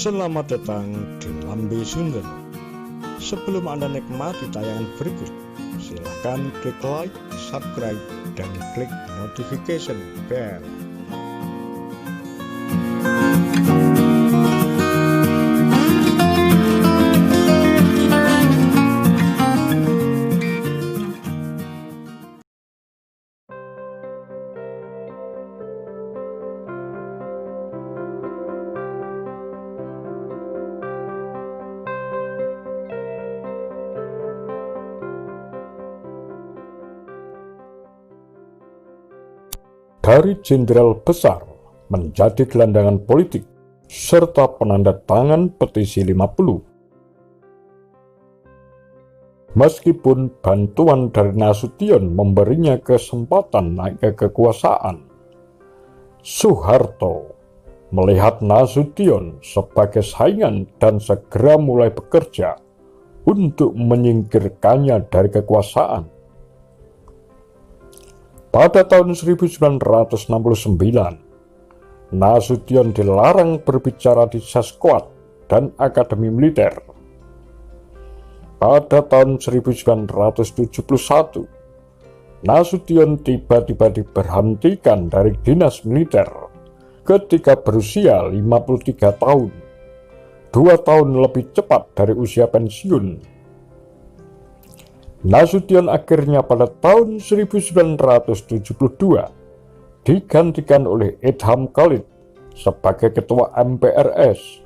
Selamat datang di Lambe Sunda. Sebelum Anda nikmati tayangan berikut, silahkan klik like, subscribe, dan klik notification bell. Dari jenderal besar menjadi gelandangan politik serta penanda tangan petisi 50. Meskipun bantuan dari Nasution memberinya kesempatan naik ke kekuasaan, Soeharto melihat Nasution sebagai saingan dan segera mulai bekerja untuk menyingkirkannya dari kekuasaan. Pada tahun 1969, Nasution dilarang berbicara di Seskoad dan Akademi Militer. Pada tahun 1971, Nasution tiba-tiba diberhentikan dari dinas militer ketika berusia 53 tahun, 2 tahun lebih cepat dari usia pensiun. Nasution akhirnya pada tahun 1972 digantikan oleh Idham Khalid sebagai ketua MPRS.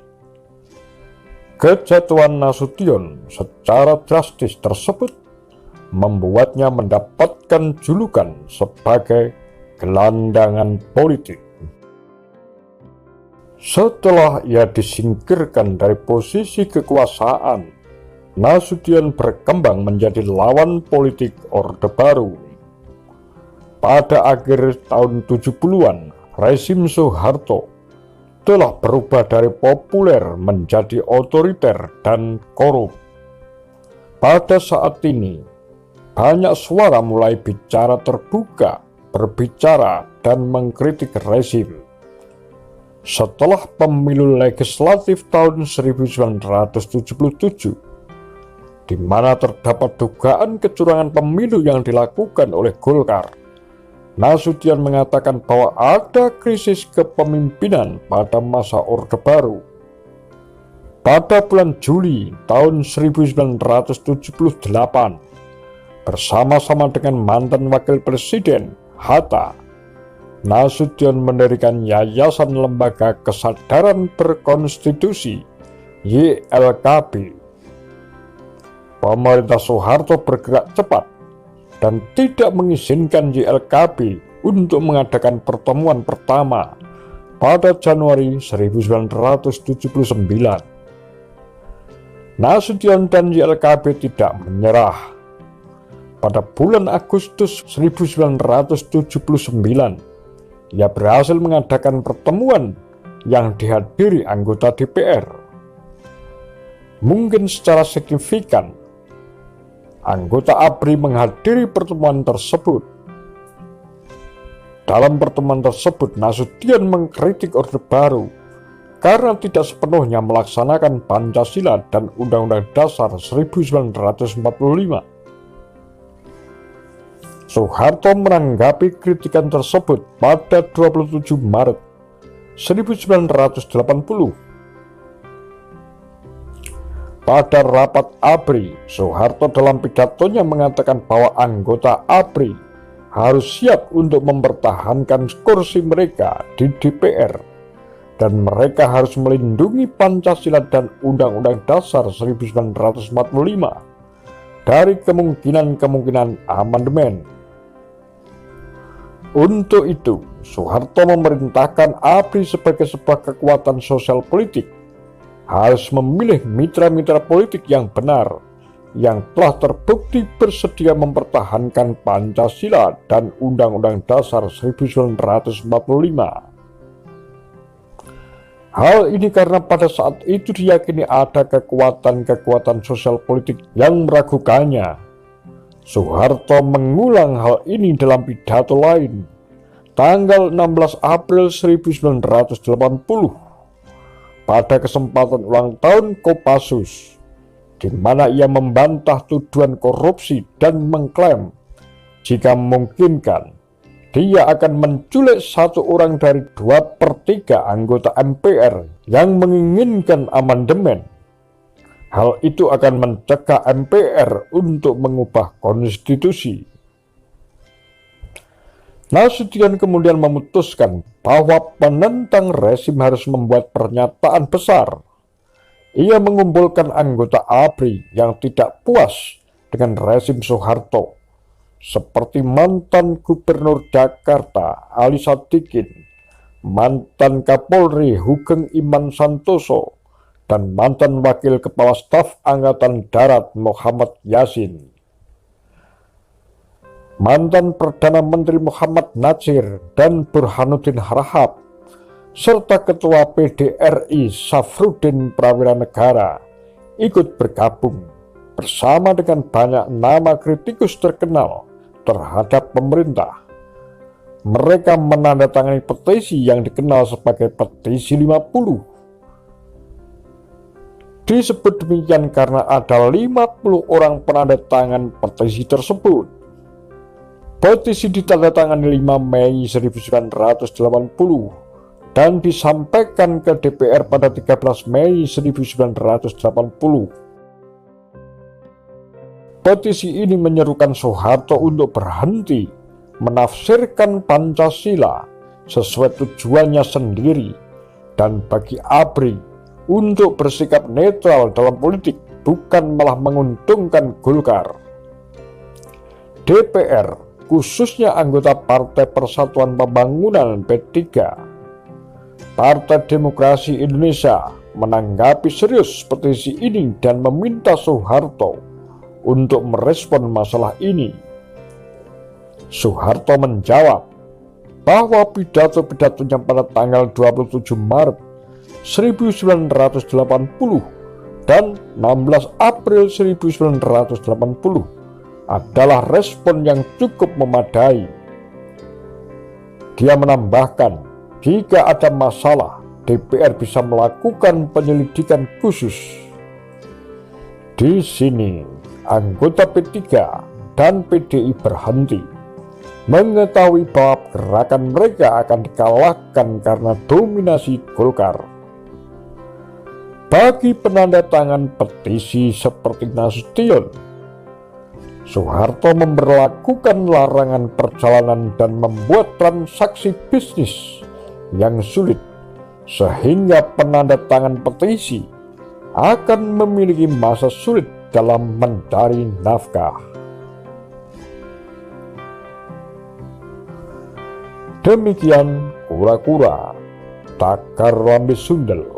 Kejatuhan Nasution secara drastis tersebut membuatnya mendapatkan julukan sebagai gelandangan politik. Setelah ia disingkirkan dari posisi kekuasaan, Nasution berkembang menjadi lawan politik Orde Baru. Pada akhir tahun 70-an, rezim Soeharto telah berubah dari populer menjadi otoriter dan korup. Pada saat ini, banyak suara mulai bicara terbuka, berbicara dan mengkritik rezim. Setelah pemilu legislatif tahun 1977, di mana terdapat dugaan kecurangan pemilu yang dilakukan oleh Golkar, Nasution mengatakan bahwa ada krisis kepemimpinan pada masa Orde Baru. Pada bulan Juli tahun 1978, bersama-sama dengan mantan Wakil Presiden Hatta, Nasution mendirikan Yayasan Lembaga Kesadaran Berkonstitusi YLKB. Pemerintah Soeharto bergerak cepat dan tidak mengizinkan YLKB untuk mengadakan pertemuan pertama pada Januari 1979. Nasution dan YLKB tidak menyerah. Pada bulan Agustus 1979, ia berhasil mengadakan pertemuan yang dihadiri anggota DPR. Mungkin secara signifikan, anggota ABRI menghadiri pertemuan tersebut. Dalam pertemuan tersebut, Nasution mengkritik Orde Baru karena tidak sepenuhnya melaksanakan Pancasila dan Undang-Undang Dasar 1945. Soeharto menanggapi kritikan tersebut pada 27 Maret 1980. Pada rapat ABRI, Soeharto dalam pidatonya mengatakan bahwa anggota ABRI harus siap untuk mempertahankan kursi mereka di DPR dan mereka harus melindungi Pancasila dan Undang-Undang Dasar 1945 dari kemungkinan-kemungkinan amandemen. Untuk itu, Soeharto memerintahkan ABRI sebagai sebuah kekuatan sosial politik harus memilih mitra-mitra politik yang benar, yang telah terbukti bersedia mempertahankan Pancasila dan Undang-Undang Dasar 1945. Hal ini karena pada saat itu diyakini ada kekuatan-kekuatan sosial politik yang meragukannya. Soeharto mengulang hal ini dalam pidato lain, tanggal 16 April 1980. pada kesempatan ulang tahun Kopassus, di mana ia membantah tuduhan korupsi dan mengklaim jika memungkinkan dia akan menculik satu orang dari 2/3 anggota MPR yang menginginkan amandemen. Hal itu akan mencegah MPR untuk mengubah konstitusi. Nasution kemudian memutuskan bahwa penentang rezim harus membuat pernyataan besar. Ia mengumpulkan anggota ABRI yang tidak puas dengan rezim Soeharto, seperti mantan Gubernur Jakarta Ali Sadikin, mantan Kapolri Sugeng Iman Santoso, dan mantan Wakil Kepala Staf Angkatan Darat Muhammad Yasin. Mantan Perdana Menteri Muhammad Natsir dan Burhanuddin Harahap, serta Ketua PDRI Safruddin Prawira Negara ikut bergabung bersama dengan banyak nama kritikus terkenal terhadap pemerintah. Mereka menandatangani petisi yang dikenal sebagai petisi 50. Disebut demikian karena ada 50 orang penandatangan petisi tersebut. Petisi ditandatangani 5 Mei 1980 dan disampaikan ke DPR pada 13 Mei 1980. Petisi ini menyerukan Soeharto untuk berhenti menafsirkan Pancasila sesuai tujuannya sendiri dan bagi ABRI untuk bersikap netral dalam politik, bukan malah menguntungkan Golkar. DPR, khususnya anggota Partai Persatuan Pembangunan P3, Partai Demokrasi Indonesia, menanggapi serius petisi ini dan meminta Soeharto untuk merespon masalah ini. Soeharto menjawab bahwa pidato-pidatonya pada tanggal 27 Maret 1980 dan 16 April 1980 adalah respon yang cukup memadai. Dia menambahkan, jika ada masalah, DPR bisa melakukan penyelidikan khusus. Di sini, anggota P3 dan PDI berhenti, mengetahui bahwa gerakan mereka akan dikalahkan karena dominasi Golkar. Bagi penandatangan petisi seperti Nasution, Soeharto memberlakukan larangan perjalanan dan membuat transaksi bisnis yang sulit, sehingga penandatangan petisi akan memiliki masa sulit dalam mencari nafkah. Demikian kura-kura Takar Rambe Sundel.